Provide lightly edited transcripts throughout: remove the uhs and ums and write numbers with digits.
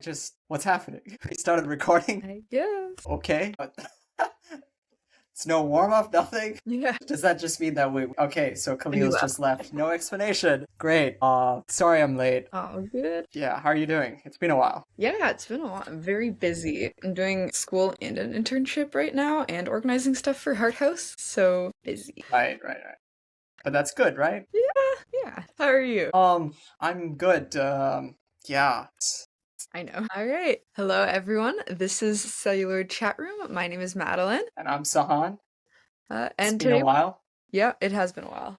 Just what's happening? We started recording. I guess. Okay. It's no warm up, nothing. Yeah. Does that just mean that we okay, so And you Khalil's left. just left. No explanation. Great. Sorry I'm late. Oh, good. Yeah, how are you doing? It's been a while. Yeah, it's been a lot. I'm very busy. I'm doing school and an internship right now and organizing stuff for Heart House. So busy. Right. But that's good, right? Yeah. How are you? I'm good. Yeah. I know. All right. Hello, everyone. This is Celluloid Chatroom. My name is Madeleine. And I'm Sahan. It's And been a today, while. yeah, it has been a while.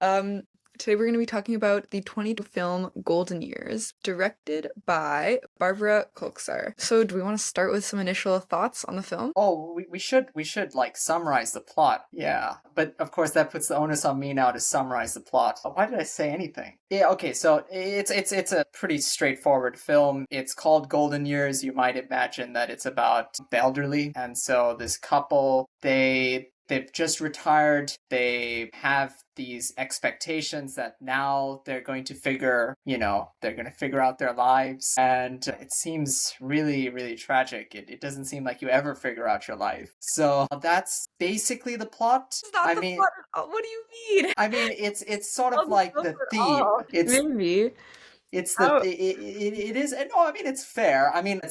Today we're going to be talking about the 22 film Golden Years, directed by Barbara Kolksar. So, do we want to start with some initial thoughts on the film? Oh, we should like summarize the plot. Yeah. But of course that puts the onus on me now to summarize the plot. Why did I say anything? Yeah, okay, so it's a pretty straightforward film. It's called Golden Years. You might imagine that it's about the elderly. And so this couple, they've just retired. They have these expectations that now they're going to figure out their lives. And it seems really, really tragic. It doesn't seem like you ever figure out your life. So that's basically the plot. It's not I the mean, plot at all. What do you mean? it's sort Not of the like film the at theme. all. It's Maybe. it's the How? it is, and no, I mean it's fair. I mean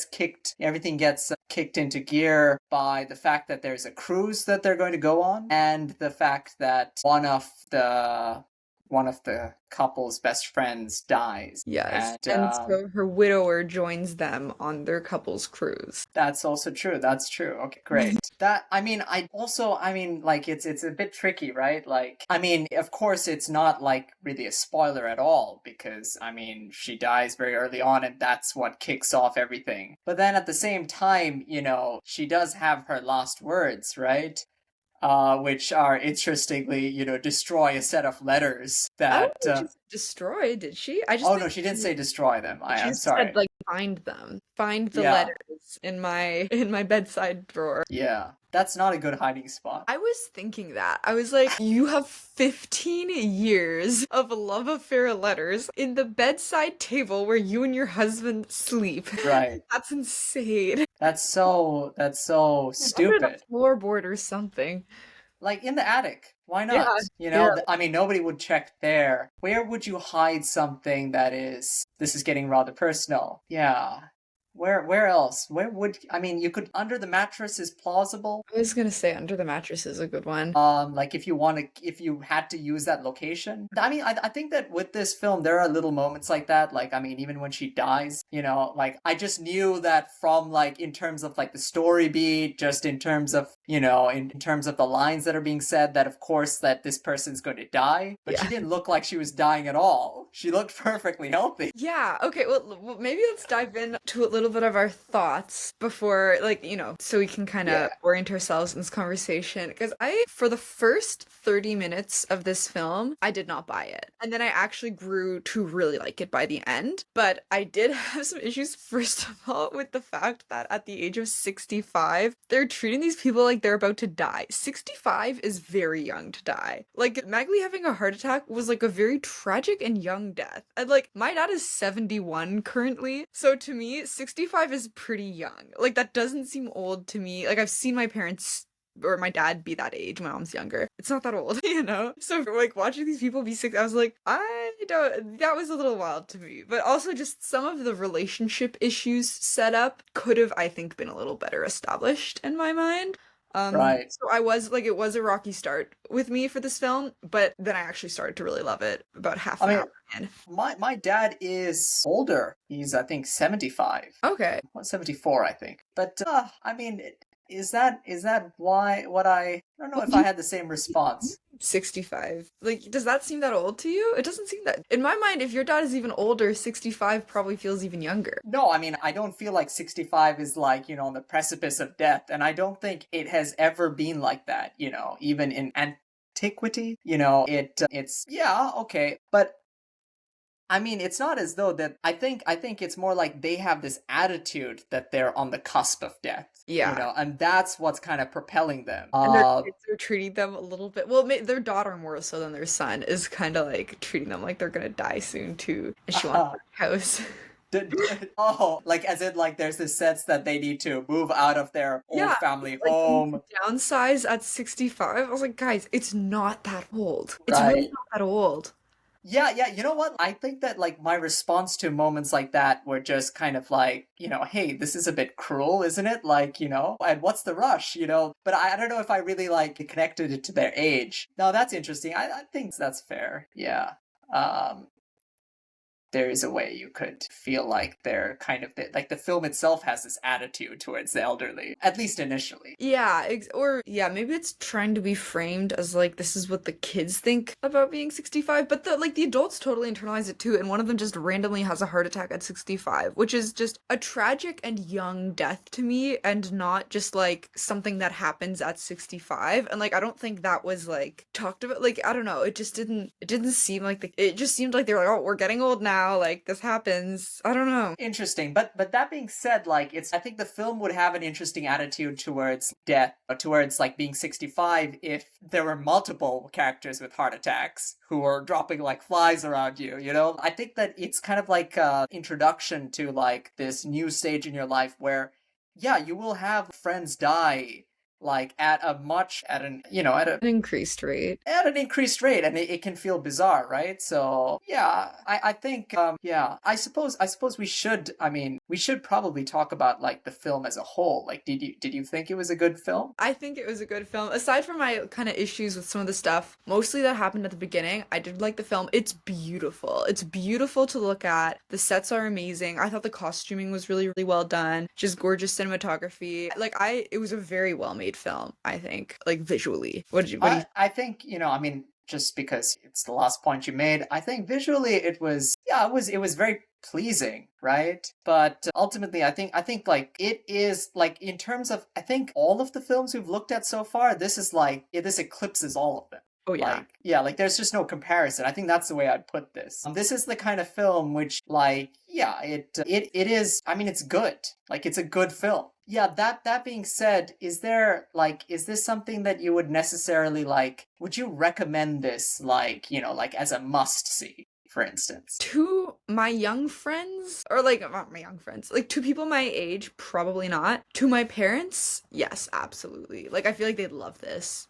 everything gets kicked into gear by the fact that there's a cruise that they're going to go on, and the fact that one of the couple's best friends dies. Yes. And And so her widower joins them on their couple's cruise. that's also true. That's true. Okay, great. That I mean, like it's a bit tricky, right? Like, I mean, of course, it's not like really a spoiler at all because I mean, she dies very early on, and that's what kicks off everything. But then at the same time, she does have her last words, right? Which are interestingly, destroy a set of letters I don't that. think she's destroyed, did she? I just Oh think no, she didn't say destroy them. she I'm just said sorry. like find them. Find the Yeah, letters in my bedside drawer. yeah. That's not a good hiding spot. I was thinking that. I was like, you have 15 years of love affair letters in the bedside table where you and your husband sleep. Right. That's insane. That's so Under the stupid. floorboard or something. Like in the attic. Why Yeah, not? yeah. I mean, nobody would check there. Where would you hide something this is getting rather personal. Yeah. Where else? I mean, you could under the mattress is plausible. I was gonna say under the mattress is a good one. Like if you had to use that location. I mean, I think that with this film, there are little moments like that. Like, I mean, even when she dies, like I just knew that from like, in terms of like the story beat, just in terms of, in terms of the lines that are being said, that of course that this person's going to die, but she Yeah. didn't look like she was dying at all. She looked perfectly healthy. Yeah, okay, well, maybe let's dive into a little bit of our thoughts before, like, so we can kind Yeah. of orient ourselves in this conversation. Because for the first 30 minutes of this film, I did not buy it. And then I actually grew to really like it by the end. But I did have some issues, first of all, with the fact that at the age of 65, they're treating these people like they're about to die. 65 is very young to die. Like, Magley having a heart attack was like a very tragic and young death. And like, my dad is 71 currently. So to me, 65 is pretty young. Like, that doesn't seem old to me. Like, I've seen my parents or my dad be that age. My mom's younger. It's not that old, So like watching these people be sick, I was like, that was a little wild to me. But also just some of the relationship issues set up could have, I think, been a little better established in my mind. Right. So I was like, it was a rocky start with me for this film, but then I actually started to really love it about half I an mean, hour in. my dad is older. He's I think 75. Okay. 74, I think. But I mean, is that why what I don't know if I had the same response. 65. Like, does that seem that old to you? It doesn't seem that. In my mind, if your dad is even older, 65 probably feels even younger. No, I mean, I don't feel like 65 is like, on the precipice of death, and I don't think it has ever been like that, even in antiquity, it's yeah, okay, but I mean, it's not as though that I think it's more like they have this attitude that they're on the cusp of death. Yeah. And that's what's kind of propelling them. And their kids are treating them a little bit. Well, their daughter more so than their son is kind of like treating them like they're gonna die soon too, and she wants a house. Oh, like as in like there's this sense that they need to move out of their old Yeah, family like they need home. to downsize at 65. I was like, guys, it's not that old. It's really Right. not that old. Yeah, yeah, you know what? I think that like my response to moments like that were just kind of like, hey, this is a bit cruel, isn't it? Like, and what's the rush, But I don't know if I really like connected it to their age. No, that's interesting. I think that's fair. Yeah. Um, there is a way you could feel like they're kind of like the film itself has this attitude towards the elderly, at least initially. Yeah, or yeah, maybe it's trying to be framed as like this is what the kids think about being 65, but the adults totally internalize it too, and one of them just randomly has a heart attack at 65, which is just a tragic and young death to me and not just like something that happens at 65. And like I don't think that was like talked about, like I don't know, it didn't seem like it just seemed like they were like, "Oh, we're getting old now, like this happens." I don't know. Interesting, but that being said, like I think the film would have an interesting attitude towards death, towards like being 65 if there were multiple characters with heart attacks who were dropping like flies around you, I think that it's kind of like a introduction to like this new stage in your life where yeah, you will have friends die like An increased rate. at an increased rate, and it can feel bizarre, right? So yeah, I think yeah, I suppose we should probably talk about like the film as a whole. Like did you think it was a good film? I think it was a good film. Aside from my kind of issues with some of the stuff, mostly that happened at the beginning, I did like the film. It's beautiful. It's beautiful to look at. The sets are amazing. I thought the costuming was really, really well done. Just gorgeous cinematography. It was a very well made film, I think, like visually. What do you I think, just because it's the last point you made, I think visually it was very pleasing, right? But ultimately I think like it is like in terms of I think all of the films we've looked at so far, this eclipses all of them. Oh yeah. Like, yeah, like there's just no comparison. I think that's the way I'd put this. This is the kind of film which, like, yeah, it is. I mean, it's good. Like, it's a good film. Yeah. That being said, is this something that you would necessarily like? Would you recommend this, like, like as a must see, for instance? To my young friends, or like not my young friends, like to people my age, probably not. To my parents, yes, absolutely. Like I feel like they'd love this.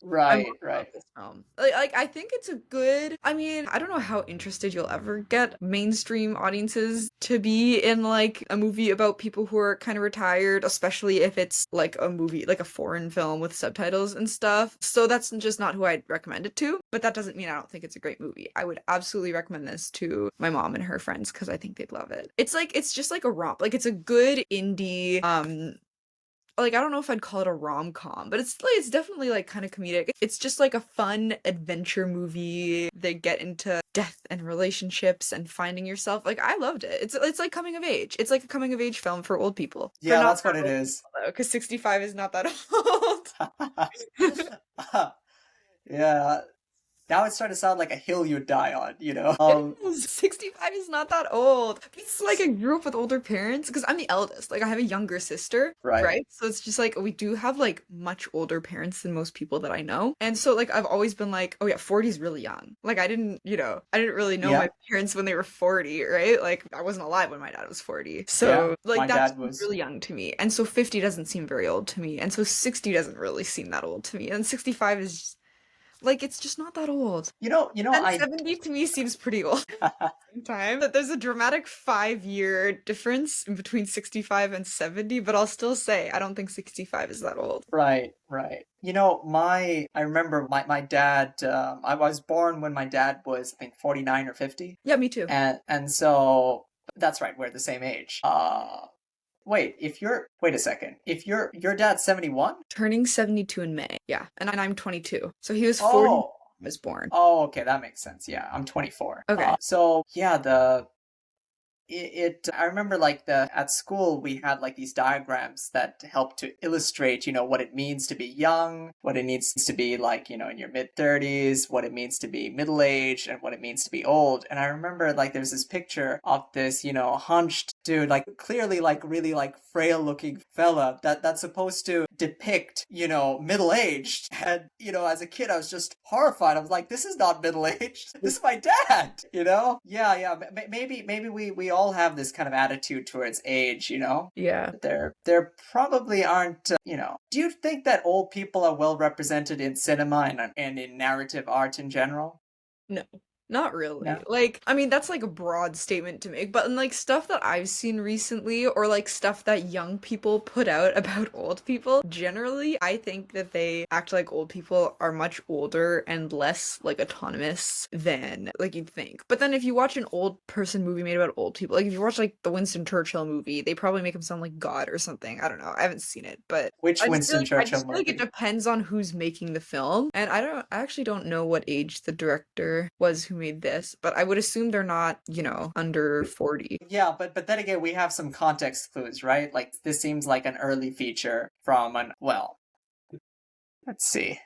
I Right. would love Right. this film. I think it's a good. I mean, I don't know how interested you'll ever get mainstream audiences to be in like a movie about people who are kind of retired, especially if it's like a movie, like a foreign film with subtitles and stuff. So that's just not who I'd recommend it to. But that doesn't mean I don't think it's a great movie. I would absolutely recommend this to my mom and her friends because I think they'd love it. It's just like a romp. Like it's a good indie like I don't know if I'd call it a rom-com, but it's definitely like kind of comedic. It's just like a fun adventure movie. They get into death and relationships and finding yourself. Like I loved it. It's like coming of age. It's like a coming of age film for old people. For Yeah, not that's what that it old is. though, because 65 is not that old. Yeah. Now it's starting to sound like a hill you'd die on, It is. 65 is not that old. It's like I grew up with older parents because I'm the eldest. Like I have a younger sister, Right. right? So it's just like we do have like much older parents than most people that I know. And so like I've always been like, oh yeah, 40 is really young. Like I didn't really know Yeah. my parents when they were 40, right? Like I wasn't alive when my dad was 40. Yeah. So like My that's dad was. really young to me. And so 50 doesn't seem very old to me. And so 60 doesn't really seem that old to me. And 65 is just, like it's just not that old. And I 70 to me seems pretty old same time. That there's a dramatic 5 year difference in between 65 and 70, but I'll still say I don't think 65 is that old. Right, right. I remember my dad, I was born when my dad was, I think, 49 or 50. Yeah, me too. And so that's right, we're the same age. Wait a second. If your dad's 71? Turning 72 in May. Yeah, and I'm 22. So he was 40 when Oh. I was born. Oh, okay, that makes sense. Yeah, I'm 24. Okay. So yeah, I remember like at school we had like these diagrams that help to illustrate, what it means to be young, what it needs to be like, in your mid 30s, what it means to be middle aged, and what it means to be old. And I remember like there's this picture of this, hunched Dude, like clearly like really like frail looking fella that's supposed to depict, middle-aged. And, as a kid I was just horrified. I was like, this is not middle-aged. This is my dad, Yeah, yeah. Maybe we all have this kind of attitude towards age, Yeah. There probably aren't, Do you think that old people are well represented in cinema and in narrative art in general? No, not really. No. Like, I mean, that's like a broad statement to make, but in like stuff that I've seen recently, or like stuff that young people put out about old people, generally, I think that they act like old people are much older and less like autonomous than like you'd think. But then if you watch an old person movie made about old people, like if you watch like the Winston Churchill movie, they probably make him sound like God or something. I don't know. I haven't seen it, but Which I Winston just Churchill feel like it movie? depends on who's making the film. And I actually don't know what age the director was who made this, but I would assume they're not, under 40. Yeah, but then again, we have some context clues, right? Like this seems like an early feature from let's see.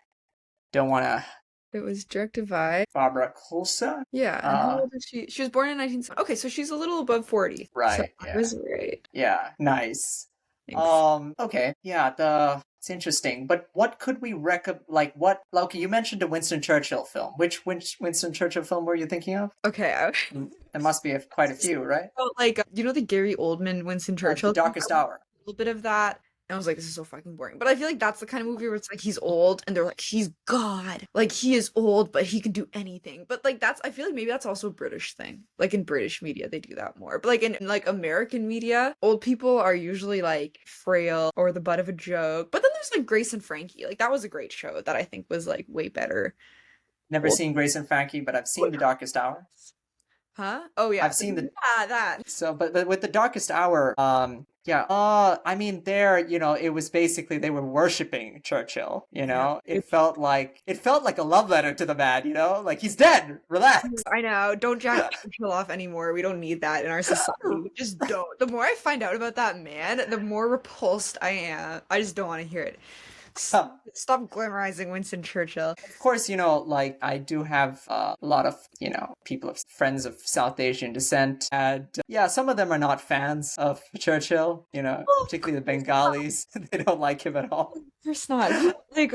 Don't want to It was directed by, Barbara Kulsa? yeah, and how old is she? She was born in 1970. Okay, so she's a little above 40. So Right, I yeah. was right. Yeah, nice. Thanks. Okay, yeah, it's interesting. But what could we like what okay, you mentioned a Winston Churchill film. Which Winston Churchill film were you thinking of? Okay, There must be quite a few, right? so, like, the Gary Oldman Winston The Churchill? Darkest Hour. A little bit of that. And I was like, this is so fucking boring. But I feel like that's the kind of movie where it's like he's old and they're like, he's God. Like he is old, but he can do anything. But like I feel like maybe that's also a British thing. Like in British media, they do that more. But like in like American media, old people are usually like frail or the butt of a joke. But then there's like Grace and Frankie. Like that was a great show that I think was like way better. Never Old- seen Grace and Frankie, but I've seen The Darkest Hour. Huh? Oh yeah. I've seen the Yeah, that. So, but with The Darkest Hour, yeah, I mean, it was basically they were worshiping Churchill. Yeah. It felt like a love letter to the man. Like he's dead. Relax. I know. Don't jack Churchill off anymore. We don't need that in our society. We just don't. The more I find out about that man, the more repulsed I am. I just don't want to hear it. Stop glamorizing Winston Churchill. Of course, like I do have a lot of, people of friends of South Asian descent, and yeah, some of them are not fans of Churchill. Particularly the Bengalis. They don't like him at all. Of course not. Like,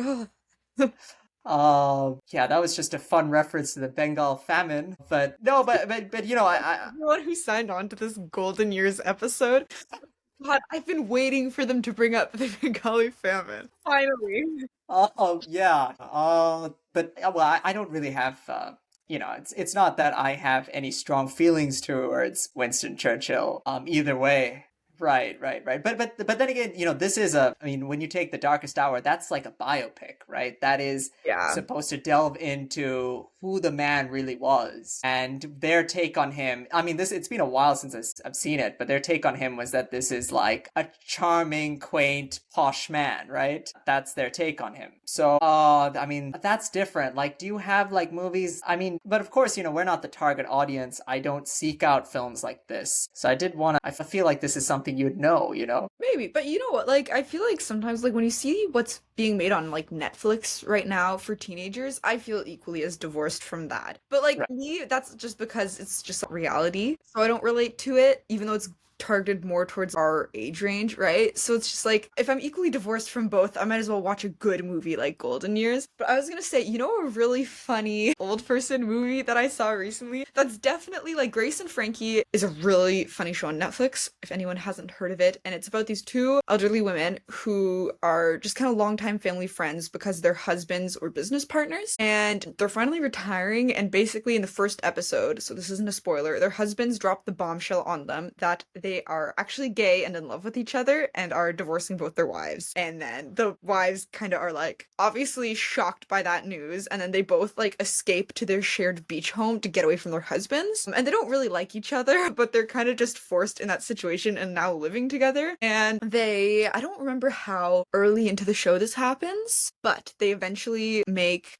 oh. Yeah, that was just a fun reference to the Bengal famine. But no, but I The one who signed on to this Golden Years episode. God, I've been waiting for them to bring up the Bengali famine. Finally. oh yeah. But well, I don't really have. It's not that I have any strong feelings towards Winston Churchill. Either way. Right. But then again, this is I mean, when you take The Darkest Hour, that's like a biopic, right? That is Yeah. supposed to delve into who the man really was and their take on him. I mean, it's been a while since I've seen it, but their take on him was that this is like a charming, quaint, posh man, right? That's their take on him. So, I mean, that's different. Like, do you have like movies? I mean, but of course, we're not the target audience. I don't seek out films like this. So I feel like this is something you'd know. Maybe, but you know what? Like, I feel like sometimes, like, when you see what's being made on, like, Netflix right now for teenagers, I feel equally as divorced from that. But, like, Right. me, that's just because it's just reality. So I don't relate to it, even though it's targeted more towards our age range, right? So it's just like, if I'm equally divorced from both, I might as well watch a good movie like Golden Years. But I was gonna say, a really funny old person movie that I saw recently that's definitely like Grace and Frankie is a really funny show on Netflix, if anyone hasn't heard of it. And it's about these two elderly women who are just kind of longtime family friends because their husbands or business partners. And they're finally retiring. And basically, in the first episode, so this isn't a spoiler, their husbands drop the bombshell on them that they are actually gay and in love with each other and are divorcing both their wives. And then the wives kind of are like obviously shocked by that news. And then they both like escape to their shared beach home to get away from their husbands. And they don't really like each other, but they're kind of just forced in that situation and now living together. And I don't remember how early into the show this happens, but they eventually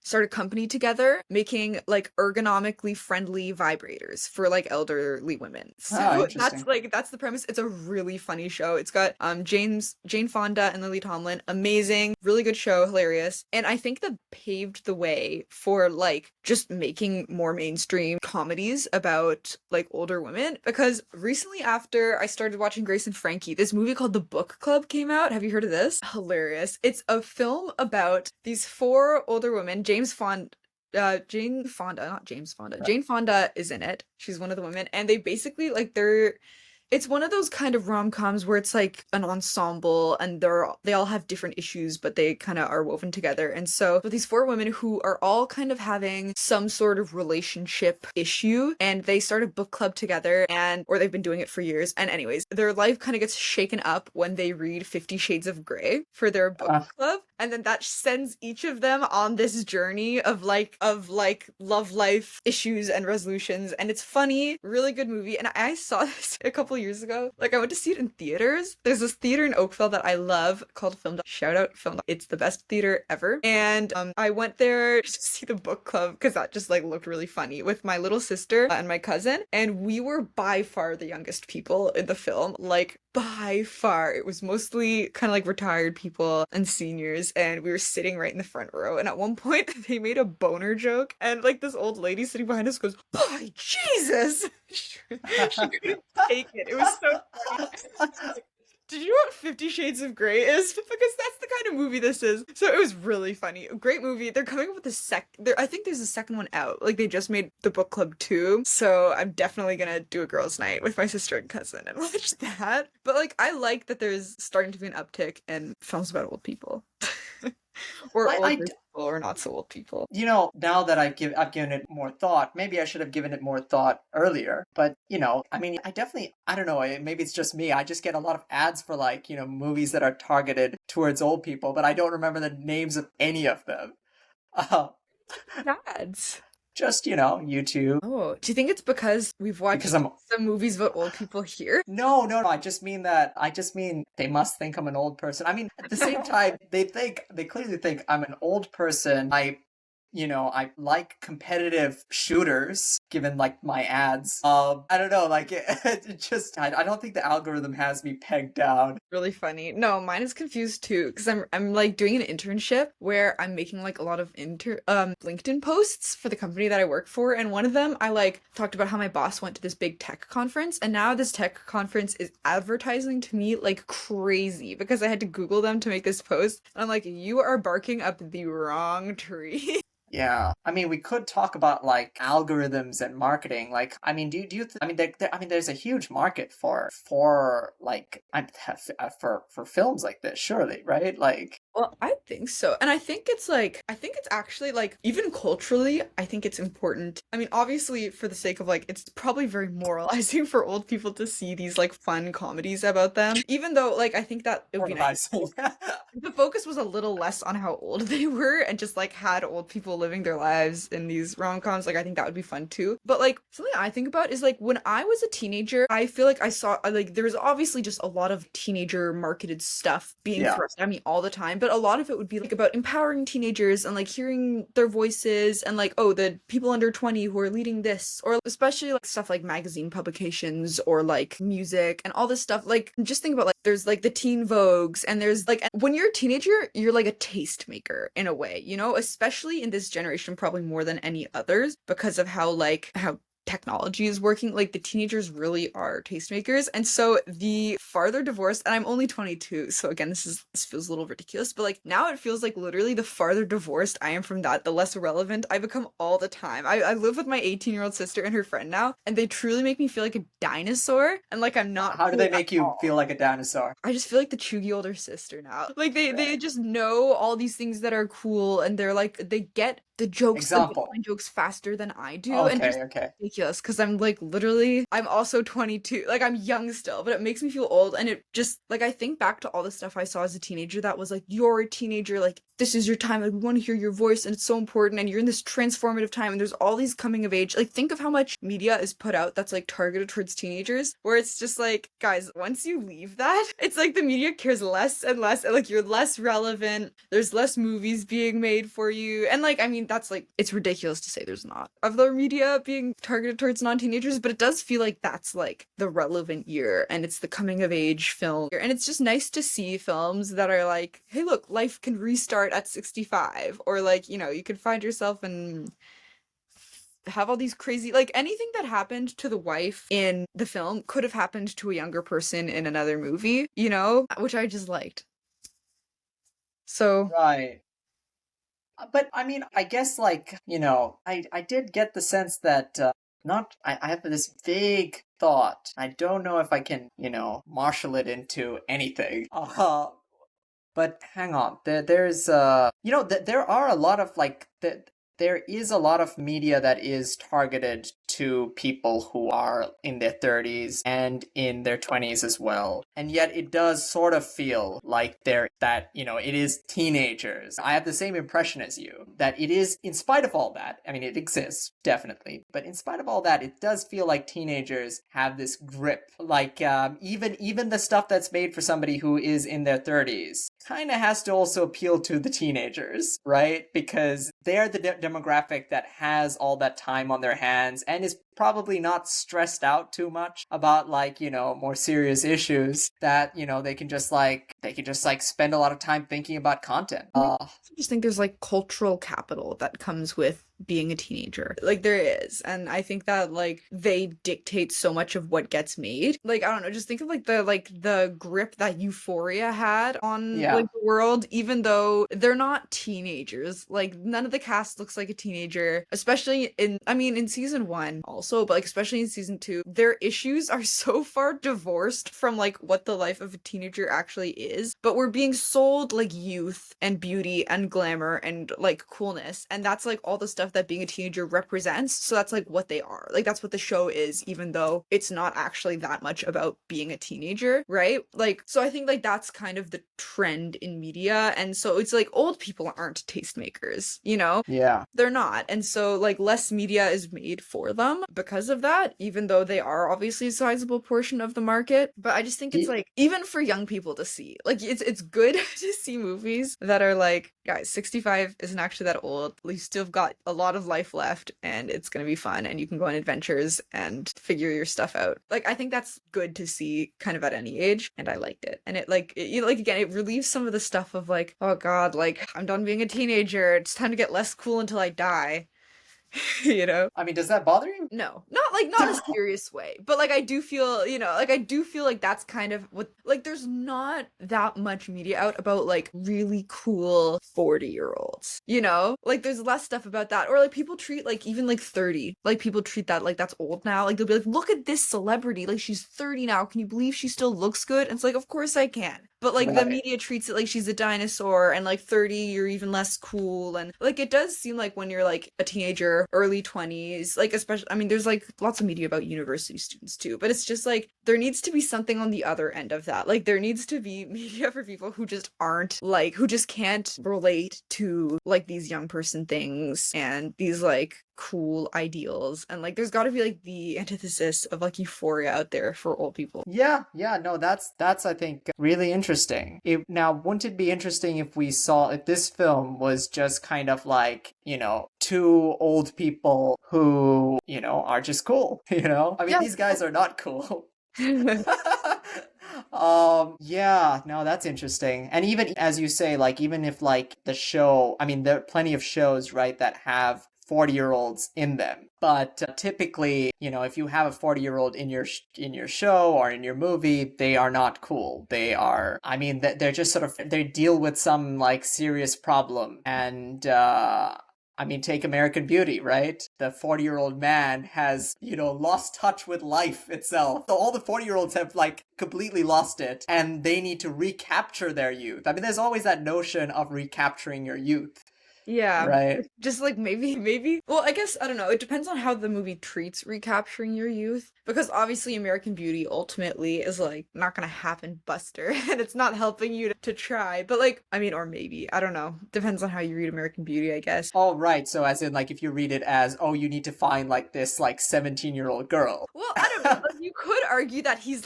start a company together making like ergonomically friendly vibrators for like elderly women. So Interesting. that's the premise. It's a really funny show. It's got Jane Fonda and Lily Tomlin. Amazing, really good show, hilarious. And I think that paved the way for like just making more mainstream comedies about like older women, because recently after I started watching Grace and Frankie, this movie called The Book Club came out. Have you heard of this? Hilarious. It's a film about these four older women. Jane Fonda, not James Fonda. Jane Fonda is in it. She's one of the women, and they basically like it's one of those kind of rom-coms where it's like an ensemble and they all have different issues, but they kind of are woven together. And so with these four women who are all kind of having some sort of relationship issue, and they start a book club together, or they've been doing it for years. And anyways, their life kind of gets shaken up when they read 50 Shades of Grey for their book club. And then that sends each of them on this journey of love life issues and resolutions. And it's funny, really good movie. And I saw this a couple years ago. Like, I went to see it in theaters. There's this theater in Oakville that I love called Film. Shout out Film. It's the best theater ever. And I went there to see the book club because that just like looked really funny with my little sister and my cousin. And we were by far the youngest people in the film. Like, by far. It was mostly kind of like retired people and seniors, and we were sitting right in the front row. And at one point, they made a boner joke, and like this old lady sitting behind us goes, "By Jesus!" she couldn't take it. It was so funny. Did you know what 50 Shades of Grey is? Because that's the kind of movie this is. So it was really funny. Great movie. They're coming up with I think there's a second one out. Like, they just made the book club too. So I'm definitely gonna do a girls' night with my sister and cousin and watch that. But like, I like that there's starting to be an uptick in films about old people. Or older people, or not so old people. You know, now that I've given it more thought, maybe I should have given it more thought earlier. But, you know, I mean, I don't know, maybe it's just me. I just get a lot of ads for like, you know, movies that are targeted towards old people, but I don't remember the names of any of them. Ads. Just, you know, YouTube. Oh, do you think it's because we've watched some movies about old people here? No. I just mean they must think I'm an old person. I mean, at the same time, they clearly think I'm an old person. I like competitive shooters, given like my ads. I don't know, like it just, I don't think the algorithm has me pegged down. Really funny. No, mine is confused too, because I'm like doing an internship where I'm making like a lot of LinkedIn posts for the company that I work for, and one of them I like talked about how my boss went to this big tech conference, and now this tech conference is advertising to me like crazy because I had to Google them to make this post. And I'm like, you are barking up the wrong tree. Yeah, I mean, we could talk about like algorithms and marketing. Like, I mean, there's a huge market for films like this, surely, right? Like, well, I think so. And I think it's actually like, even culturally, I think it's important. I mean, obviously, for the sake of like, it's probably very moralizing for old people to see these like fun comedies about them. Even though, like, I think that it would be nice. The focus was a little less on how old they were and just like had old people living their lives in these rom-coms. Like, I think that would be fun too. But like, something I think about is like, when I was a teenager, I feel like I saw like, there was obviously just a lot of teenager marketed stuff being thrust at me all the time. But a lot of it would be like about empowering teenagers and like hearing their voices and like, oh, the people under 20 who are leading this, or especially like stuff like magazine publications or like music and all this stuff. Like, just think about like, there's like the teen Vogues, and there's like, when you're a teenager, you're like a tastemaker in a way, you know, especially in this generation, probably more than any others, because of how technology is working. Like, the teenagers really are tastemakers. And so the farther divorced, and I'm only 22, so again, this feels a little ridiculous, but like, now it feels like literally the farther divorced I am from that, the less relevant I become all the time. I live with my 18-year-old sister and her friend now, and they truly make me feel like a dinosaur, and like, I'm not. How do they make you feel like a dinosaur? I just feel like the chuggy older sister now. Like, they just know all these things that are cool, and they're like, they get the jokes, jokes faster than I do. Okay. Ridiculous, because I'm like, literally, I'm also 22. Like, I'm young still, but it makes me feel old. And it just, like, I think back to all the stuff I saw as a teenager that was like, you're a teenager, like, this is your time, like, we want to hear your voice, and it's so important, and you're in this transformative time, and there's all these coming of age. Like, think of how much media is put out that's like targeted towards teenagers, where it's just like, guys, once you leave that, it's like the media cares less and less, and like, you're less relevant, there's less movies being made for you. And like, I mean, mean, that's like, it's ridiculous to say there's not other media being targeted towards non-teenagers, but it does feel like that's like the relevant year, and it's the coming of age film. And it's just nice to see films that are like, hey, look, life can restart at 65, or like, you know, you could find yourself and have all these crazy, like anything that happened to the wife in the film could have happened to a younger person in another movie, you know, which I just liked. So Right. But I mean, I guess like, I did get the sense that not I have this vague thought. I don't know if I can, marshal it into anything. But hang on. There's there are a lot of there is a lot of media that is targeted to people who are in their 30s and in their 20s as well. And yet it does sort of feel like it is teenagers. I have the same impression as you, that it is, in spite of all that, I mean, it exists, definitely, but in spite of all that, it does feel like teenagers have this grip. Like, even the stuff that's made for somebody who is in their 30s kind of has to also appeal to the teenagers, right? Because they're the demographic that has all that time on their hands and is probably not stressed out too much about more serious issues, that they can just spend a lot of time thinking about content. I just think there's like cultural capital that comes with being a teenager. Like there is. And I think that like they dictate so much of what gets made. Like I don't know, just think of like the grip that Euphoria had on like the world, even though they're not teenagers. Like none of the cast looks like a teenager, especially in season 1 also, but like especially in season 2, their issues are so far divorced from like what the life of a teenager actually is. But we're being sold like youth and beauty and glamour and like coolness, and that's like all the stuff that being a teenager represents. So that's like what they are. Like that's what the show is, even though it's not actually that much about being a teenager, right? Like, so I think like that's kind of the trend in media. And so it's like old people aren't tastemakers, you know? Yeah. They're not. And so like less media is made for them because of that, even though they are obviously a sizable portion of the market. But I just think it's like, even for young people to see, like it's good to see movies that are like, guys, 65 isn't actually that old. You still have got a lot of life left, and it's gonna be fun, and you can go on adventures and figure your stuff out. Like I think that's good to see kind of at any age, and I liked it. And it again, it relieves some of the stuff of like, oh god, like I'm done being a teenager, it's time to get less cool until I die. You know? I mean, does that bother you? No, not a serious way, but like I do feel, like that's kind of what, like there's not that much media out about like really cool 40-year-olds, you know? Like there's less stuff about that, or like people treat like even like 30, like people treat that like that's old now. Like they'll be like, look at this celebrity, like she's 30 now, can you believe she still looks good? And it's like, of course I can. But like the media treats it like she's a dinosaur, and like 30 you're even less cool. And like it does seem like when you're like a teenager, early 20s, like especially, I mean there's like lots of media about university students too, but it's just like there needs to be something on the other end of that. Like there needs to be media for people who just aren't like, who just can't relate to like these young person things and these like cool ideals, and like there's got to be like the antithesis of like Euphoria out there for old people. Yeah, no, that's I think really interesting. Now, wouldn't it be interesting if this film was just kind of like, two old people who, are just cool, I mean, these guys are not cool. Yeah, no, that's interesting. And even as you say, like, even if like the show, I mean, there are plenty of shows, right, that have 40-year-olds in them, but typically, if you have a 40-year-old in your show or in your movie, they are not cool. They are, I mean, they're just sort of, they deal with some like serious problem. And I mean, take American Beauty, right? The 40-year-old man has, lost touch with life itself. So all the 40-year-olds have like completely lost it, and they need to recapture their youth. I mean, there's always that notion of recapturing your youth. Yeah. Right. Just like maybe. Well, I guess, I don't know. It depends on how the movie treats recapturing your youth. Because obviously American Beauty ultimately is like not gonna happen, Buster. And it's not helping you to try. But like, I mean, or maybe. I don't know. Depends on how you read American Beauty, I guess. Oh, right. So as in like if you read it as, oh, you need to find like this like 17-year-old girl. Well, I don't know. Like, you could argue that he's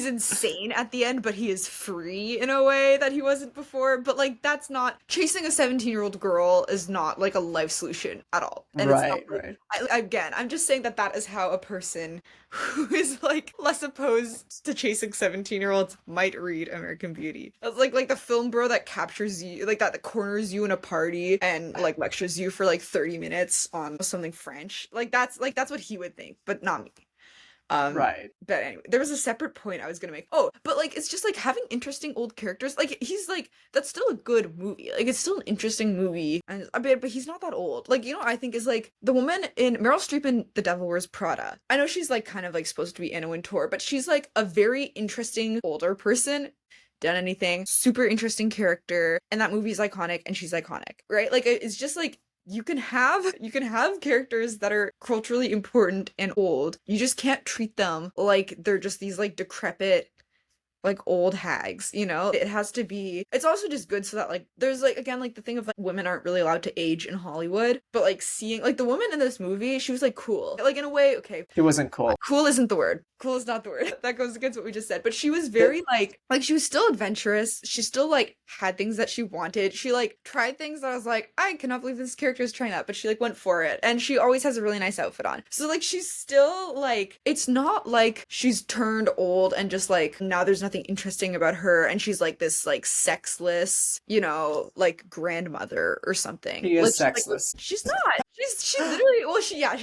insane at the end, but he is free in a way that he wasn't before. But like that's not chasing a 17-year-old girl girl is not like a life solution at all. And it's not Right, like, right. again, I'm just saying that that is how a person who is like less opposed to chasing 17-year-olds might read American Beauty. It's like the film bro that captures you, like that corners you in a party and like lectures you for like 30 minutes on something French. Like that's what he would think, but not me. Right. But anyway, there was a separate point I was gonna make. Oh, but like it's just like having interesting old characters. Like he's like that's still a good movie. Like it's still an interesting movie, and but he's not that old. Like you know, what I think is like the woman in Meryl Streep in The Devil Wears Prada. I know she's like kind of like supposed to be Anna Wintour, but she's like a very interesting older person. Done anything super interesting character, and that movie is iconic, and she's iconic, right? Like it's just like you can have characters that are culturally important and old. You just can't treat them like they're just these like decrepit like old hags, you know? It has to be, it's also just good so that like there's like again like the thing of like women aren't really allowed to age in Hollywood, but like seeing like the woman in this movie, she was like cool. Like in a way, okay, It wasn't cool. cool isn't the word. Cool is not the word. That goes against what we just said. But she was very like she was still adventurous. She still like had things that she wanted. She like tried things that I was like, I cannot believe this character is trying that, but she like went for it. And she always has a really nice outfit on. So like she's still like it's not like she's turned old and just like now there's nothing interesting about her and she's like this like sexless, you know, like grandmother or something. She is Like, sexless. she's not. She's literally well she yeah.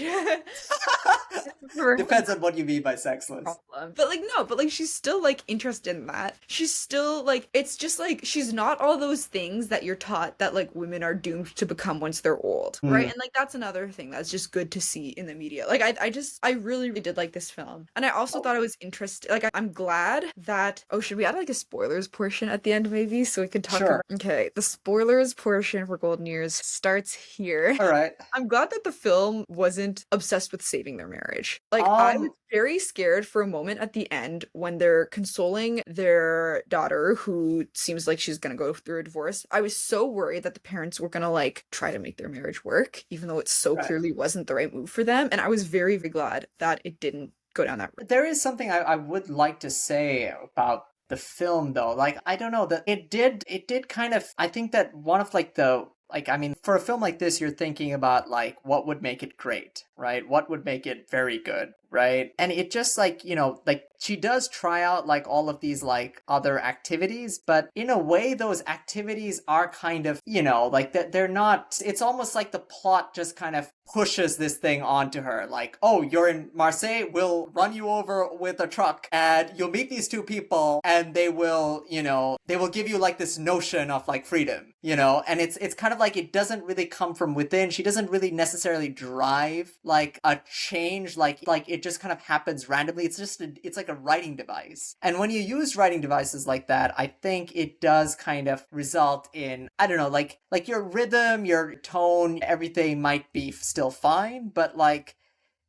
Depends on what you mean by sexless. Problem. But like no, but like she's still like interested in that. She's still like it's just like she's not all those things that you're taught that like women are doomed to become once they're old, right? And like that's another thing that's just good to see in the media. Like I really, really did like this film. And I also thought it was interesting. Like I'm glad that should we add like a spoilers portion at the end maybe so we can talk Sure. about okay, the spoilers portion for Golden Years starts here. All right. I'm glad that the film wasn't obsessed with saving their marriage. Like I was very scared for a moment at the end when they're consoling their daughter who seems like she's gonna go through a divorce. I was so worried that the parents were gonna like try to make their marriage work, even though it so Right. clearly wasn't the right move for them. And I was very, very glad that it didn't go down that road. There is something I would like to say about the film though. Like I don't know that it did kind of I think that one of like the like I mean for a film like this you're thinking about like what would make it great, right? What would make it very good, right? And it just like, you know, like she does try out like all of these like other activities, but in a way those activities are kind of, you know, like they're not, it's almost like the plot just kind of pushes this thing onto her. Like, oh, you're in Marseille, we'll run you over with a truck and you'll meet these two people and they will, you know, they will give you like this notion of like freedom, you know, and it's kind of like it doesn't really come from within. She doesn't really necessarily drive like a change, like it just kind of happens randomly. It's just it's like a writing device. And when you use writing devices like that, I think it does kind of result in, I don't know, like your rhythm, your tone, everything might be still fine, but like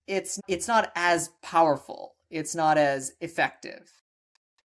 it's not as powerful. It's not as effective.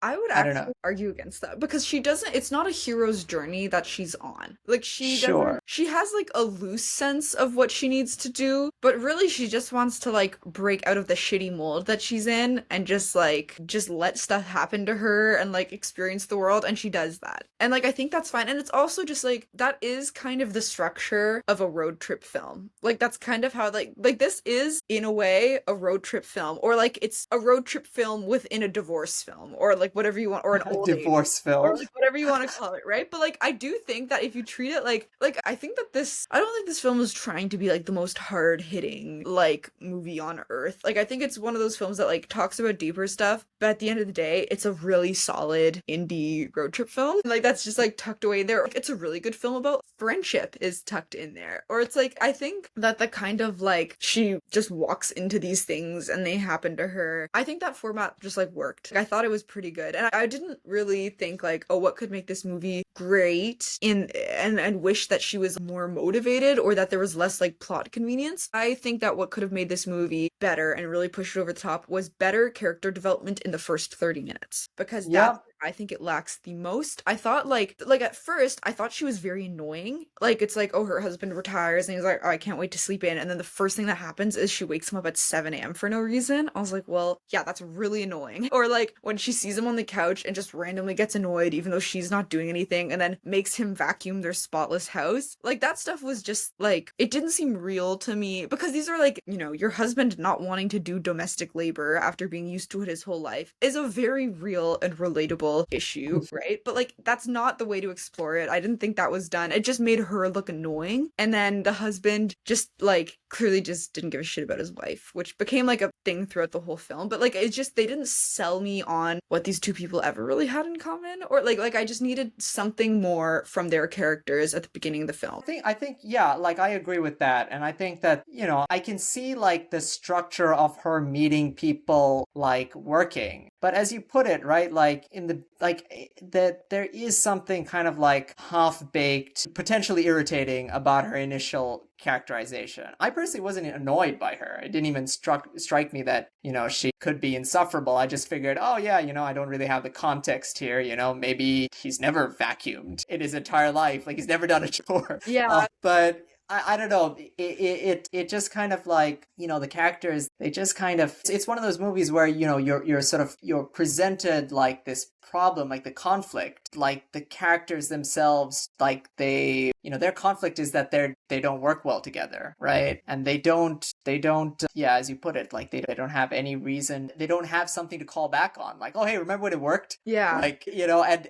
I would I don't actually know. argue against that because she doesn't, it's not a hero's journey that she's on. Like she Sure. doesn't, she has like a loose sense of what she needs to do, but really she just wants to like break out of the shitty mold that she's in and just let stuff happen to her and like experience the world, and she does that. And like I think that's fine. And it's also just like that is kind of the structure of a road trip film. Like that's kind of how like this is in a way a road trip film, or like it's a road trip film within a divorce film, or like whatever you want, or an old Divorce age, film. or like whatever you want to call it, right? But like I do think that if you treat it like I think that I don't think this film is trying to be like the most hard hitting like movie on earth. Like I think it's one of those films that like talks about deeper stuff, but at the end of the day it's a really solid indie road trip film. And, like that's just like tucked away there. Like, it's a really good film about friendship is tucked in there. Or it's like I think that the kind of like she just walks into these things and they happen to her. I think that format just like worked. Like, I thought it was pretty good. And I didn't really think like, oh, what could make this movie great and wish that she was more motivated or that there was less like plot convenience. I think that what could have made this movie better and really pushed it over the top was better character development in the first 30 minutes. Because Yep. I think it lacks the most. I thought like at first I thought she was very annoying. Like it's like, oh, her husband retires and he's like, oh, I can't wait to sleep in. And then the first thing that happens is she wakes him up at 7 a.m. for no reason. I was like, well, yeah, that's really annoying. Or like when she sees him on the couch and just randomly gets annoyed even though she's not doing anything and then makes him vacuum their spotless house. Like that stuff was just like, it didn't seem real to me because these are like, you know, your husband not wanting to do domestic labor after being used to it his whole life is a very real and relatable issue, right? But like that's not the way to explore it. I didn't think that was done. It just made her look annoying. And then the husband just like clearly just didn't give a shit about his wife, which became like a thing throughout the whole film. But like it's just they didn't sell me on what these two people ever really had in common. Or like I just needed something more from their characters at the beginning of the film. I think yeah, like I agree with that. And I think that, you know, I can see like the structure of her meeting people like working. But as you put it, right, like in the that there is something kind of like half-baked, potentially irritating about her initial characterization. I personally wasn't annoyed by her. It didn't even strike me that, you know, she could be insufferable. I just figured, oh yeah, you know, I don't really have the context here, you know, maybe he's never vacuumed in his entire life, like he's never done a chore. Yeah. But I don't know. It just kind of like, you know, the characters, they just kind of, it's one of those movies where, you know, you're presented like this problem, like the conflict, like the characters themselves, like they, you know, their conflict is that they don't work well together, right? And they don't, yeah, as you put it, like they don't have any reason, they don't have something to call back on. Like, oh, hey, remember when it worked? Yeah. Like, you know, and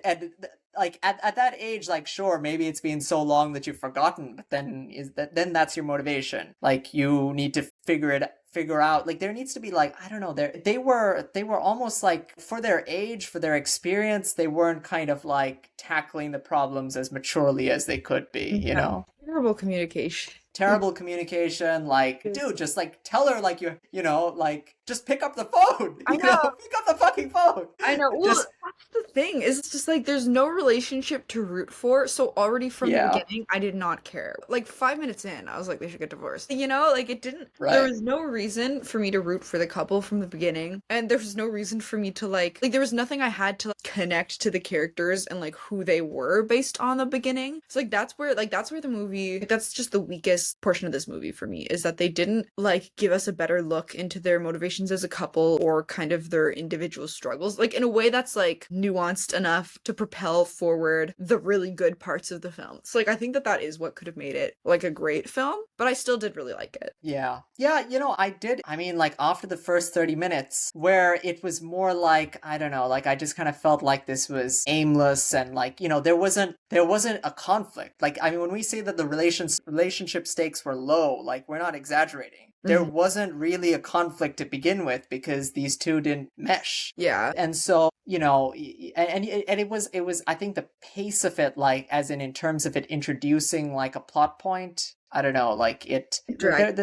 like at that age, like sure, maybe it's been so long that you've forgotten, but then that's your motivation. Like you need to figure out, like there needs to be like, I don't know, they were almost like, for their age, for their experience, they weren't kind of like tackling the problems as maturely as they could be, you know? Terrible communication. Terrible communication, like, dude, just like tell her, like, you know, like just pick up the phone. I You know. pick up the fucking phone. I know. Well, Just, that's the thing. Is it's just like there's no relationship to root for. So already from the yeah, beginning, I did not care. Like 5 minutes in, I was like, they should get divorced. You know, like it didn't. There right. was no reason for me to root for the couple from the beginning, and there was no reason for me to like there was nothing I had to like, connect to the characters and like who they were based on the beginning. So like that's where the movie. Like, that's just the weakest portion of this movie for me is that they didn't like give us a better look into their motivations as a couple or kind of their individual struggles, like in a way that's like nuanced enough to propel forward the really good parts of the film. So like I think that is what could have made it like a great film, but I still did really like it. Yeah. Yeah, you know, I did. I mean, like after the first 30 minutes where it was more like, I don't know, like I just kind of felt like this was aimless and like, you know, there wasn't a conflict. Like, I mean, when we say that the relationship stakes were low, like we're not exaggerating. There wasn't really a conflict to begin with because these two didn't mesh. Yeah. And so, you know, and it was, I think the pace of it, like as in terms of it introducing like a plot point, I don't know, like it dragged.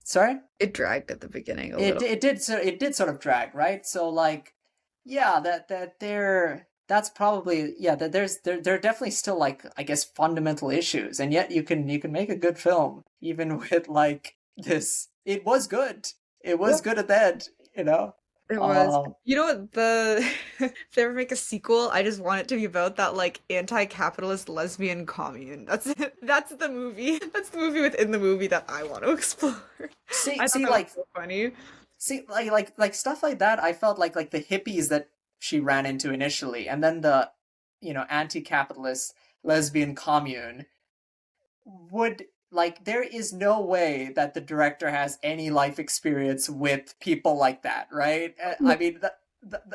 sorry? It dragged at the beginning a little. It did sort of drag, right? So like, yeah, that's probably, yeah, that there are definitely still like, I guess, fundamental issues, and yet you can make a good film even with like this. It was good. It was good at the end, you know. It was. You know what, if they ever make a sequel, I just want it to be about that like anti-capitalist lesbian commune. That's it. That's the movie. That's the movie within the movie that I want to explore. See, I thought that like was so funny. See, like stuff like that. I felt like the hippies that she ran into initially, and then the, you know, anti-capitalist lesbian commune would, like, there is no way that the director has any life experience with people like that, right? I mean,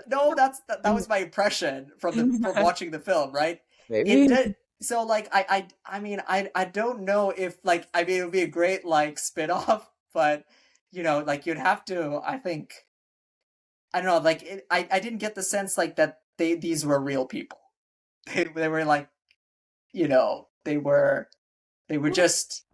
no, that was my impression from watching the film, right? Maybe. It did. So like I mean I don't know if, like, I mean it would be a great like spin-off, but you know, like you'd have to, I think, I don't know, like I didn't get the sense like that these were real people. They were like, you know, they were just,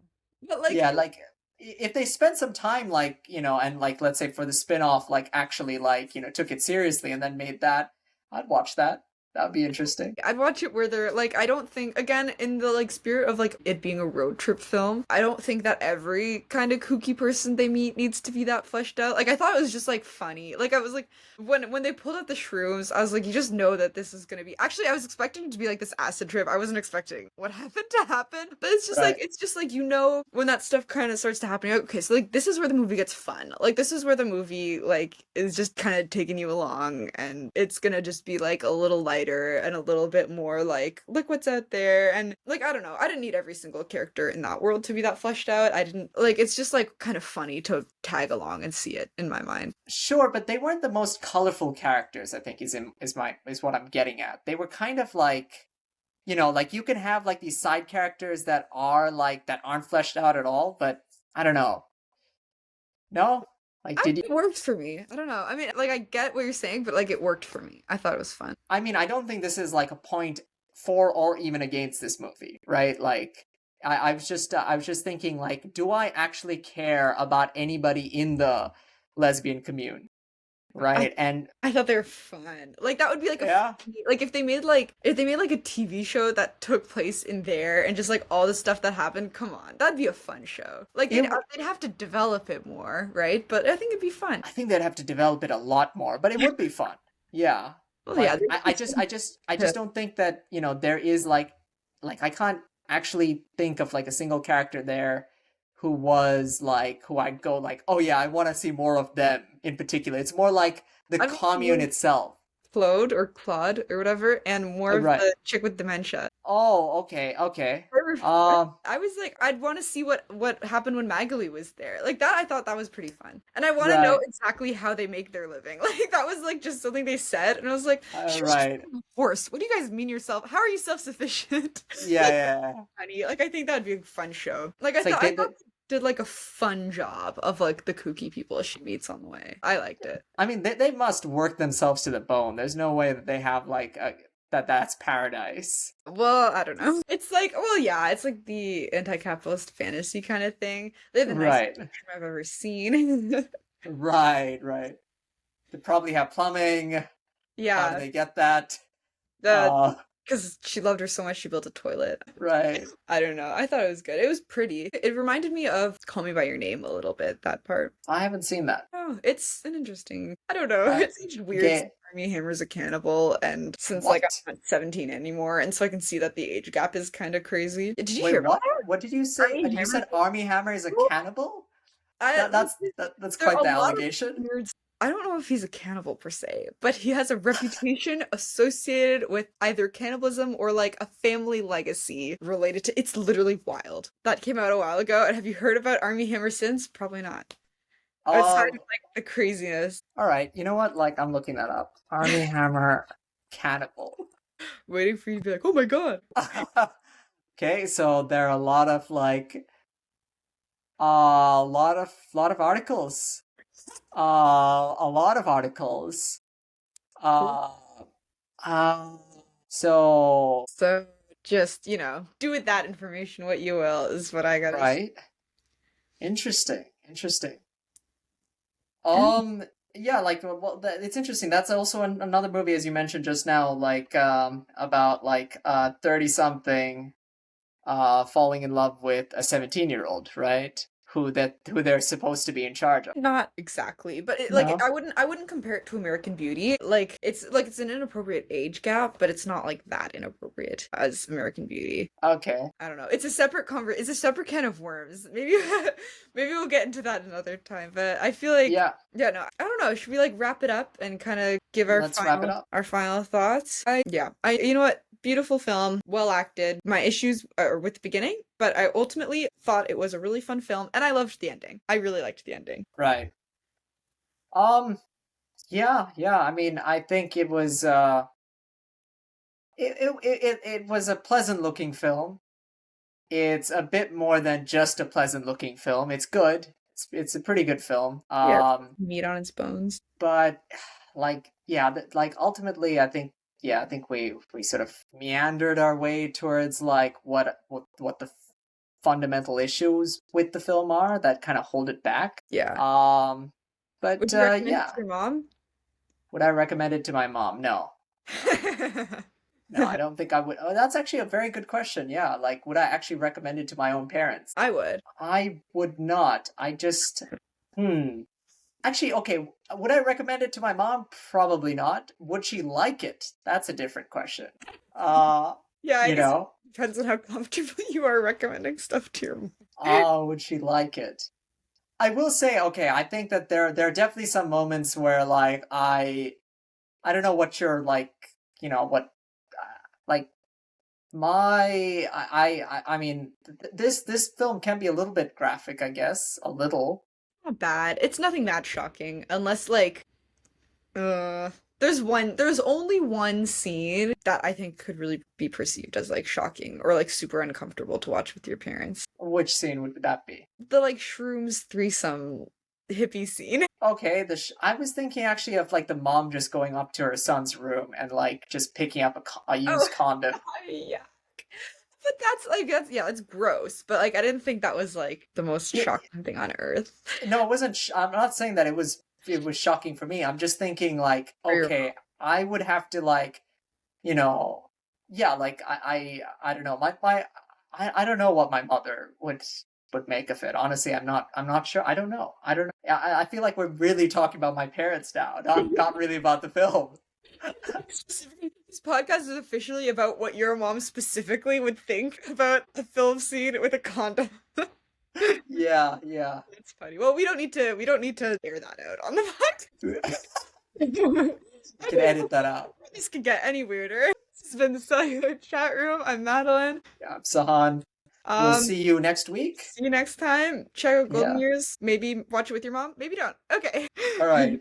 But like, yeah, like if they spent some time, like, you know, and like let's say for the spin-off, like actually like, you know, took it seriously and then made that, I'd watch that. That'd be interesting. I'd watch it where they're like, I don't think, again, in the like spirit of like it being a road trip film, I don't think that every kind of kooky person they meet needs to be that fleshed out. Like I thought it was just like funny. Like I was like, when they pulled out the shrooms, I was like, you just know that this is gonna be. Actually, I was expecting it to be like this acid trip. I wasn't expecting what happened to happen, but Right. it's just like when that stuff kind of starts to happen. You're like, okay, so like this is where the movie gets fun. Like this is where the movie like is just kind of taking you along, and it's gonna just be like a little lighter and a little bit more like look what's out there. And like I don't know, I didn't need every single character in that world to be that fleshed out. I didn't like it's just like kind of funny to tag along and see it in my mind. Sure, but they weren't the most colorful characters, I think is what I'm getting at. They were kind of like, like you can have like these side characters that are like that aren't fleshed out at all, but I don't know. No? Like did you It worked for me. I don't know. I mean, like I get what you're saying, but like it worked for me. I thought it was fun. I mean, I don't think this is like a point for or even against this movie, right? Like I was just thinking like, do I actually care about anybody in the lesbian commune? I Right? And I thought they were fun. Like that would be like yeah, like if they made like a TV show that took place in there and just like all the stuff that happened. Come on, that'd be a fun show. Like it, they'd have to develop it more, right? But I think it'd be fun. I think they'd have to develop it a lot more, but it would be fun. Yeah. Well, yeah, Like I just don't think that, there is like I can't actually think of like a single character there who was like who I'd go like, "Oh yeah, I want to see more of them in particular." It's more like the I commune mean, itself. Claude or whatever, and more of Right. the chick with dementia. Oh, okay, okay. I was like, I'd want to see what happened when Magali was there. Like that, I thought that was pretty fun, and I want to know Right. exactly how they make their living. Like that was like just something they said, and I was like, she was just Right. a horse. What do you guys mean yourself? How are you self-sufficient? Yeah, yeah, yeah. Honey, like I think that'd be a fun show. Like It's like I thought they did like a fun job of like the kooky people she meets on the way. I liked it. I mean, they must work themselves to the bone. There's no way that they have like that's paradise. Well, I don't know. It's like, well, yeah, it's like the anti-capitalist fantasy kind of thing. They have the nicest Right. bedroom I've ever seen. Right, right. They probably have plumbing. How do Yeah, they get that? the Uh, because she loved her so much, she built a toilet. right. I don't know. I thought it was good. It was pretty. It reminded me of Call Me by Your Name a little bit, that part. I haven't seen that. Oh, it's an interesting. I don't know. Uh, It's such weird. ga- Army Hammer's a cannibal, and since like what? I'm not 17 anymore, and so I can see that the age gap is kind of crazy. Did you hear Wait, about what? What did you say? Army You Hammer? said Army Hammer is a cannibal? I, That's there are quite the a lot of allegation. weird. I don't know if he's a cannibal per se, but he has a reputation associated with either cannibalism or like a family legacy related to. It's literally wild. That came out a while ago, and have you heard about Army Hammer since? Probably not. Outside of Um, like the craziness, all right. You know what? Like, I'm looking that up. Army Hammer cannibal. waiting for you to be like, oh my god. Okay, so there are a lot of like a lot of articles. A lot of articles. Cool. Uh, uh, so So just, do with that information what you will, is what I gotta say. right, interesting, interesting. And Yeah, like it's interesting. That's also another movie, as you mentioned just now, like about like 30 something falling in love with a 17-year-old, right? Who they're supposed to be in charge of. not exactly, but No? I wouldn't compare it to American Beauty. Like it's an inappropriate age gap, but it's not like that inappropriate as American Beauty. Okay. I don't know. It's a separate it's a separate can of worms. Maybe maybe we'll get into that another time. But I feel like Yeah, yeah, no, I don't know. Should we like wrap it up and kind of give let's wrap it up. our final thoughts? I you know what? Beautiful film, well acted. My issues are with the beginning, but I ultimately thought it was a really fun film, and I loved the ending. I really liked the ending. Right. Um, yeah, yeah. I mean, I think it was it was a pleasant looking film. It's a bit more than just a pleasant looking film. It's good. It's a pretty good film. Yeah, meat on its bones. But like yeah, like ultimately I think we sort of meandered our way towards like what the fundamental issues with the film are that kind of hold it back. Yeah. But Would you recommend it yeah, to your mom? would I recommend it to my mom? No. No, I don't think I would. Oh, that's actually a very good question. Yeah, like, would I actually recommend it to my own parents? I would. I would not. I just, hmm. Actually, okay, would I recommend it to my mom? Probably not. Would she like it? That's a different question. Uh, Yeah, I you guess it know, depends on how comfortable you are recommending stuff to your mom. would she like it? I will say, okay, I think that there are definitely some moments where like I don't know what you're like, what like I mean this film can be a little bit graphic, I guess, a little. Not bad. It's nothing that shocking, unless like there's only one scene that I think could really be perceived as like shocking or like super uncomfortable to watch with your parents. Which scene would that be? The like shrooms threesome hippie scene. Okay, I was thinking actually of like the mom just going up to her son's room and like just picking up a Oh, used condom. yeah. But that's yeah, it's gross. But like I didn't think that was like the most Yeah, shocking thing on earth. no, it wasn't. I'm not saying that it was shocking for me. I'm just thinking like, For your okay, I would have to like, you know, yeah, like I don't know, I don't know what my mother would make of it. Honestly, I'm not sure. I don't know. I feel like we're really talking about my parents now, not really about the film. Specifically, this podcast is officially about what your mom specifically would think about a film scene with a condom. Yeah, yeah. It's funny. Well, we don't need to air that out on the You podcast. can edit that out. This could get any weirder. This has been the Celluloid Chat Room. I'm Madeline. Yeah, Sahan. We'll Um, see you next week. see you next time. Check out Golden Yeah. Years. Maybe watch it with your mom. Maybe don't. Okay. All right.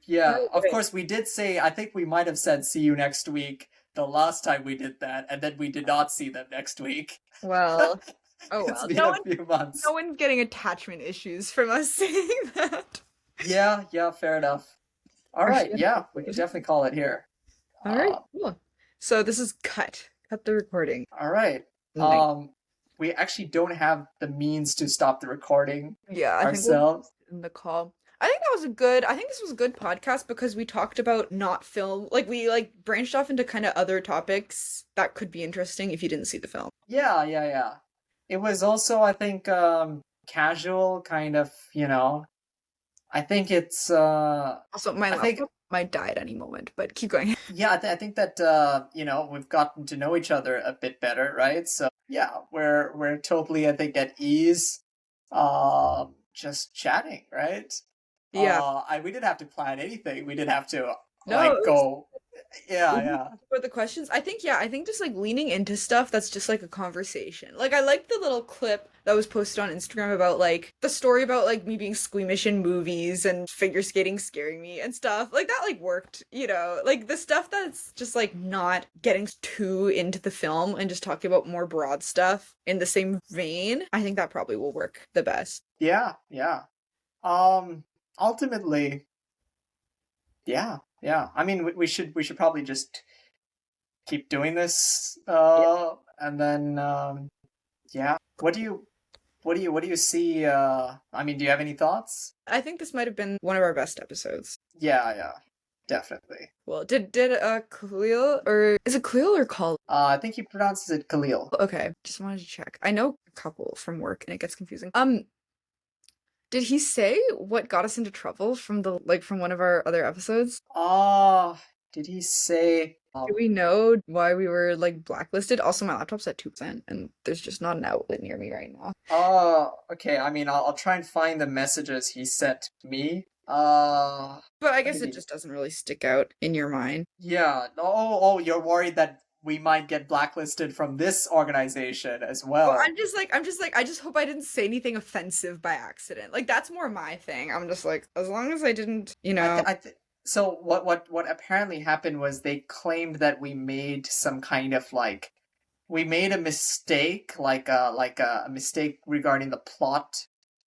Yeah, of Alright. course, we did say, I think we might have said see you next week the last time we did that, and then we did not see them next week. Well, oh It's well. been No a one, few months. no one's getting attachment issues from us saying that. Yeah, yeah, fair enough. All right, yeah, we can definitely call it here. All right, Uh, cool. So this is cut. Cut the recording. all right. Nice. We actually don't have the means to stop the recording Yeah, I think we'll ourselves. in the call. I think this was a good podcast because we talked about not film, like we like branched off into kind of other topics that could be interesting if you didn't see the film. Yeah, yeah, yeah. It was also, I think, casual, kind of, I think it's, Also, my I think laptop might die at any moment, but keep going. yeah, I think that we've gotten to know each other a bit better, right? So yeah, we're totally, I think, at ease, just chatting, right? Yeah. We didn't have to plan anything. We didn't have to No, like it was go. Yeah, yeah, for the questions. I think just like leaning into stuff that's just like a conversation. Like I liked the little clip that was posted on Instagram about like the story about like me being squeamish in movies and figure skating scaring me and stuff. Like that like worked, like the stuff that's just like not getting too into the film and just talking about more broad stuff in the same vein. I think that probably will work the best. yeah, yeah. Ultimately, yeah, yeah. I mean, we should probably just keep doing this, Yeah. and then yeah. What do you see? I mean, do you have any thoughts? I think this might have been one of our best episodes. Yeah, yeah, definitely. Well, did Khalil or is it Khalil or Khalil? I think he pronounces it Khalil. Okay, just wanted to check. I know a couple from work and it gets confusing. Did he say what got us into trouble from from one of our other episodes? Did he say? Do we know why we were like blacklisted? Also, my laptop's at 2% and there's just not an outlet near me right now. Okay. I mean, I'll try and find the messages he sent me. But I guess it Maybe. just doesn't really stick out in your mind. Yeah. Oh, you're worried that we might get blacklisted from this organization as Well, well. I just hope I didn't say anything offensive by accident. Like that's more my thing. I'm just like, as long as I didn't, So what apparently happened was they claimed that we made some kind of like we made a mistake, like a mistake regarding the plot.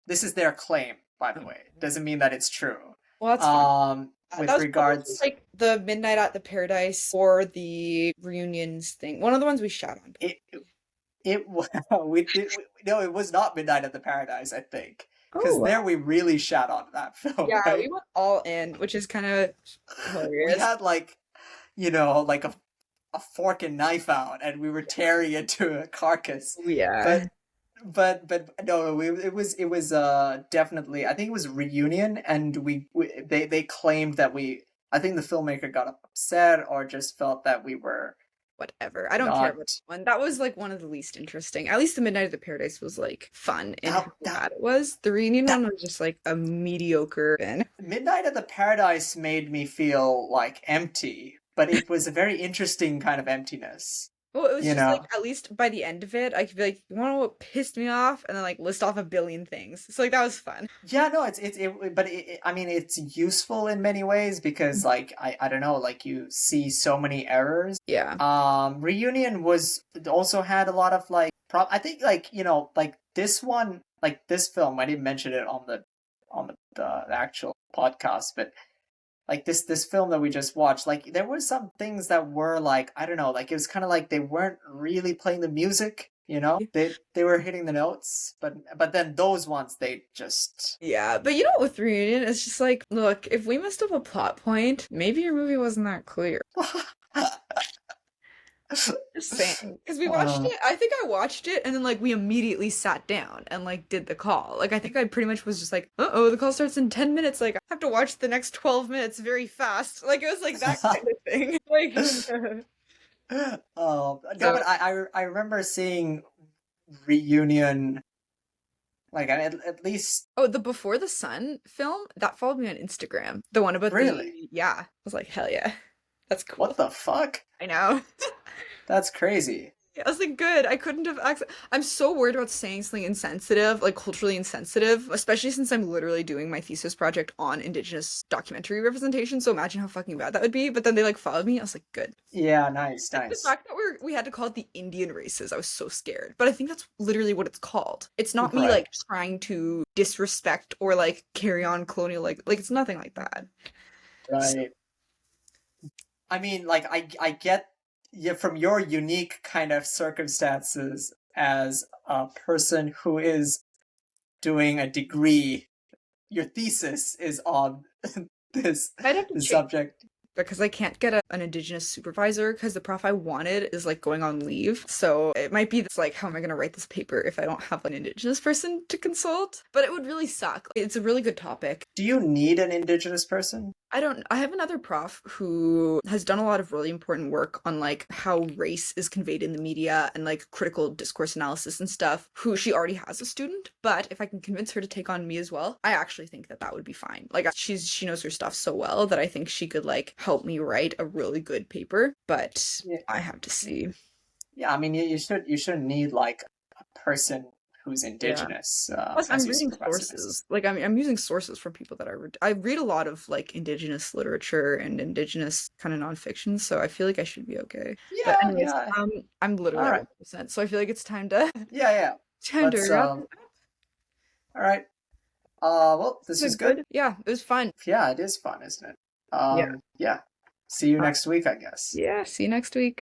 This is their claim, by the way. Doesn't mean that it's true. Well, that's fine. With That was probably regards, like the Midnight at the Paradise or the reunions thing. One of the ones we shot on. it we did no, it was not Midnight at the Paradise, I think, because Oh, there we really shat on that film, yeah, right? we went all in, which is kind of We hilarious. had like like a fork and knife out, and we were tearing into a carcass. Oh, yeah. But but no, it was definitely, I think it was Reunion, and they claimed that I think the filmmaker got upset or just felt that we were Whatever. I don't care not about that one. That was like one of the least interesting. At least the Midnight of the Paradise was like fun in that how that bad it was. The Reunion that one was just like a mediocre and Midnight at the Paradise made me feel like empty, but it was a very interesting kind of emptiness, well, it was you just like know? at least by the end of it, I could be like, you want to know what pissed me off? And then like list off a billion things. So like that was fun. Yeah, no, but I mean, it's useful in many ways because, like, I don't know, like, you see so many errors. Yeah. Reunion was also had a lot of like I think, like, like this one, like this film, I didn't mention it on the actual podcast, but like this film that we just watched, like there were some things that were like, I don't know, like it was kind of like they weren't really playing the music, they were hitting the notes, but then those ones they just Yeah, but you know what with Reunion, it's just like, look, if we messed up a plot point, maybe your movie wasn't that clear. Just saying. Because we watched uh, it, I think I watched it, and then like we immediately sat down and like did the call. Like I think I pretty much was just like, uh-oh, the call starts in 10 minutes. Like I have to watch the next 12 minutes very fast. Like it was like that kind of thing. Like oh no, so but I remember seeing Reunion, like at least, oh, the Before the Sun film that followed me on Instagram. The one about really, yeah. I was like, hell yeah. That's what cool. the fuck, I know. that's crazy. I was like, good. I couldn't have I'm so worried about saying something insensitive, like culturally insensitive, especially since I'm literally doing my thesis project on Indigenous documentary representation. So imagine how fucking bad that would be. But then they like followed me. I was like, good. Yeah, nice, Like the nice. fact that we had to call it the Indian races, I was so scared. But I think that's literally what it's called. It's not me Right, like trying to disrespect or like carry on colonial like it's nothing like that. So, right. I mean, like, I get, yeah, from your unique kind of circumstances as a person who is doing a degree, your thesis is on this I'd have to this change subject. because I can't get an indigenous supervisor because the prof I wanted is like going on leave. So it might be this like, how am I going to write this paper if I don't have an indigenous person to consult? But it would really suck. It's a really good topic. Do you need an indigenous person? I have another prof who has done a lot of really important work on like how race is conveyed in the media and like critical discourse analysis and stuff, who she already has a student, but if I can convince her to take on me as well, I actually think that that would be fine. Like she knows her stuff so well that I think she could like help me write a really good paper, but Yeah, I have to see. yeah. I mean, you shouldn't need like a person who's Yeah. indigenous Plus, as I'm your reading supervisor sources. necessarily. Like, I'm using sources from people that I read a lot of like indigenous literature and indigenous kind of nonfiction, so I feel like I should be okay. But Yeah, anyways, yeah. I'm literally All at right. 1%, so I feel like it's time to Yeah, yeah. time to Let's wrap. all right. Well, This this was was good. good. Yeah, it was fun. Yeah, it is fun, isn't it? Yeah. Yeah. See you Uh, next week, I guess. yeah. See you next week.